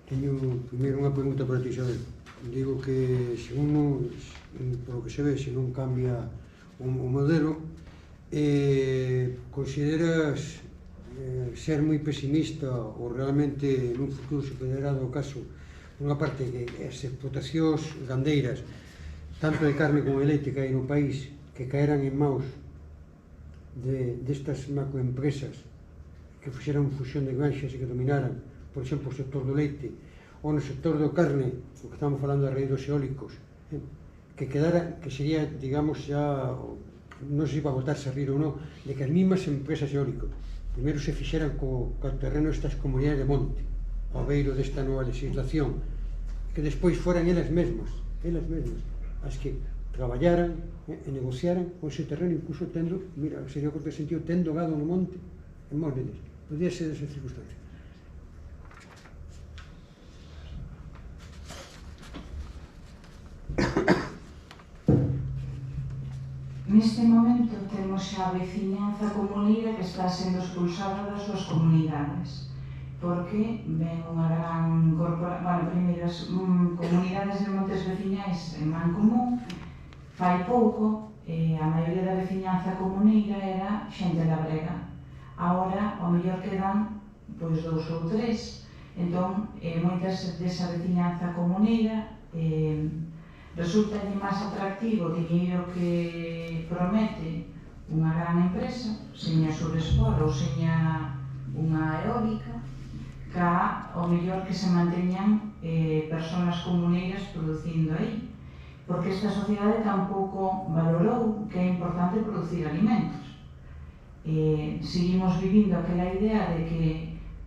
Teño primeiro unha pregunta para ti, Isabel. Digo que, según non, polo que se ve, se non cambia o modelo, consideras ser moi pesimista ou realmente nun futuro se poderá dar o caso unha parte que as explotacións gandeiras, tanto de carne como de leite que hai no país, que caeran en maus destas macroempresas que fixeran fusión de granxas e que dominaran, por exemplo, o sector do leite, ou no sector do carne, o que estamos falando a raíz dos eólicos, que quedara, que sería, digamos, xa, non sei se va a botarse a rir ou non, de que as mismas empresas eólicas primeiro se fixeran co terreno destas comunidades de monte, ao beiro desta nova legislación, que despois foran elas mesmas, as que traballaran e negociaran con ese terreno, incluso tendo, mira, sería o corto sentido, tendo gado no monte, en mos deles. Podría ser esa circunstancia. Neste momento temos xa a veciñanza comuneira que está sendo expulsada das súas comunidades porque ven unha gran primeiro as comunidades de montes veciñais en Mancomún fai pouco a maioría da veciñanza comuneira era xente labrega. Agora, ao mellor quedan pois 2 ou 3, entón moitas desa veciñanza comuneira resulta máis atractivo o diñeiro que promete unha gran empresa, seña Surespor ou seña unha eólica, ca o mellor que se manteñan persoas comuneiras producindo aí, porque esta sociedade tampouco valorou que é importante producir alimentos. Seguimos vivindo aquela idea de que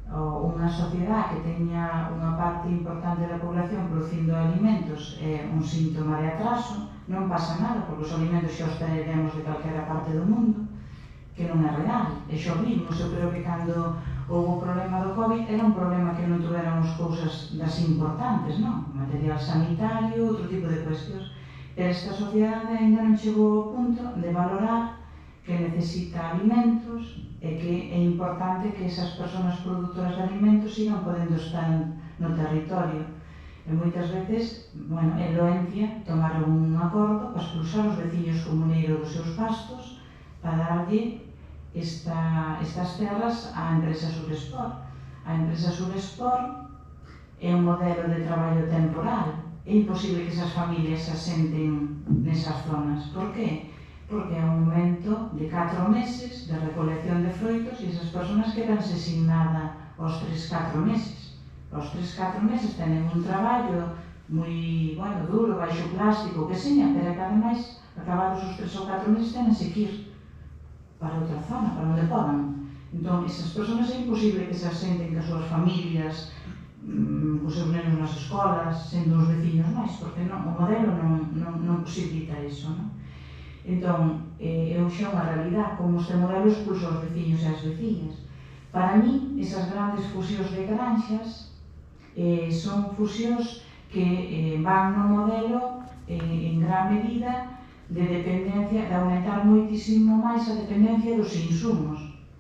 unha sociedade que teña unha parte importante da población producindo alimentos é un síntoma de atraso, non pasa nada, porque os alimentos xa os traeremos de calquera parte do mundo, que non é real. E xa vimos, eu creo que cando houve o problema do COVID era un problema que non tuéramos cousas das importantes, non? Material sanitario, outro tipo de cuestións. Pero esta sociedade ainda non chegou ao punto de valorar que necesita alimentos e que é importante que esas persoas produtoras de alimentos sigan podendo estar no territorio. E moitas veces, en Loencia, tomaron un acordo para expulsar os veciños comuneiros dos seus pastos para darlle estas terras á empresa Surespor. A empresa Surespor é un modelo de traballo temporal. É imposible que esas familias se asenten nesas zonas. Por qué? Porque é un momento de 4 meses de recolección de froitos e esas persoas quedanse sin nada aos 3-4 meses. Aos 3-4 meses tenen un traballo moi, duro, baixo plástico, que seña, pero que ademais, acabados os 3 ou 4 meses, tenense que ir para outra zona, para onde podan. Entón, esas persoas é imposible que se asenten que as súas familias, os seus nenos nas escolas, sendo uns veciños máis, porque o modelo non posibilita iso, non? Entón, é xa unha realidade, como este modelo expulsa os veciños e as veciñas. Para mí, esas grandes fusións de granxas son fusións que van no modelo en gran medida de dependencia, de aumentar moitísimo máis a dependencia dos insumos.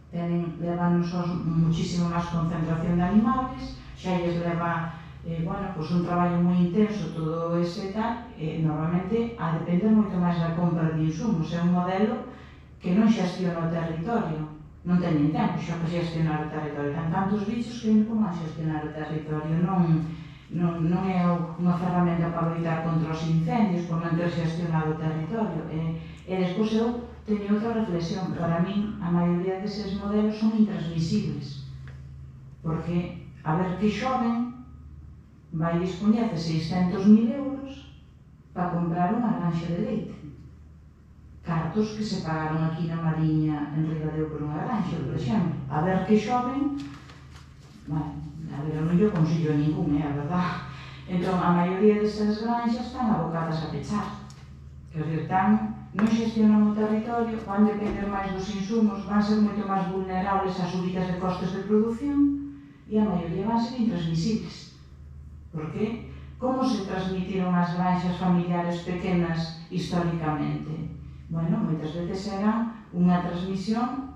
Levan-nos muchísimo máis concentración de animales, xa lles leva un traballo moi intenso todo ese tal, normalmente a depender moito máis da compra de insumos. É un modelo que non xestiona o territorio, non teñen tempo xa para xestionar o territorio, ten tantos bichos que non poden xestionar o territorio, non é unha ferramenta para loitar contra os incendios, por non ter xestionado o territorio. E despois eu teño outra reflexión, para min a maioría deses modelos son intransmisibles, porque a ver que xoven vai dispoñer de 600.000 euros para comprar unha granxa de leite. Cartos que se pagaron aquí na Mariña en Ribadeo por unha granxa, por exemplo. A ver que xoven, eu non lle consillo a ningún, a verdad. Entón, a maioría destas granxas están abocadas a pechar. Quer dizer, non xestionan o territorio, van depender máis dos insumos, van ser moito máis vulnerables ás subidas de costes de produción e a maioría van ser intransmisibles. Por qué? Como se transmitiron as granxas familiares pequenas históricamente? Moitas veces era unha transmisión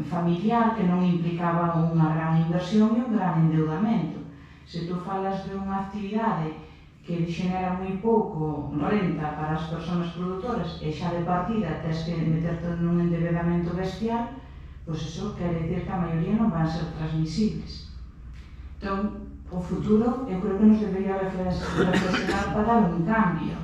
familiar que non implicaba unha gran inversión e un gran endeudamento. Se tú falas de unha actividade que xenera moi pouco renta para as persoas produtoras e xa de partida tens que meterte nun endebedamento bestial, pois iso quere dicir que a maioría non van ser transmisibles. Entón, o futuro eu creo que nos debería reflexionar para dar un cambio.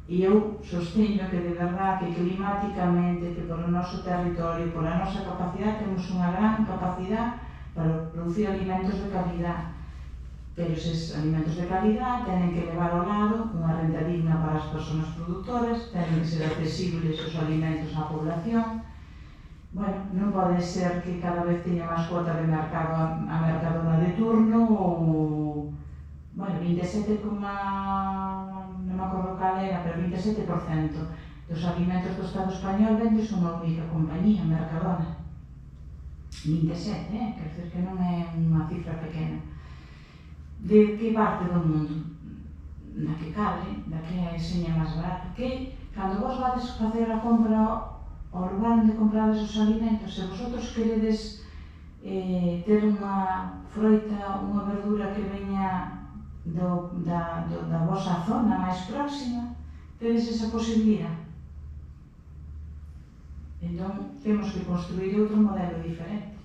E eu sosteño que de verdad que climáticamente, que polo noso territorio, pola nosa capacidade, temos unha gran capacidade para producir alimentos de calidad. Pero eses alimentos de calidad tenen que levar ao lado unha renta digna para as persoas produtoras, tenen que ser accesibles os alimentos á población. Bueno, non pode ser que cada vez teña máis cuota de mercado a mercadona de turno ou... Bueno, 27, non me acordo cal era, pero 27% dos alimentos do Estado español vendes unha única compañía, Mercadona. 27, quer dizer que non é unha cifra pequena. De que parte do mundo? Da que cabe, da que seña máis barato. Que, cando vos vades facer a compra ao lugar onde comprades os alimentos, se vosotros queredes ter unha froita, unha verdura que veña da vosa zona máis próxima, tedes esa posibilidade. Entón, temos que construir outro modelo diferente.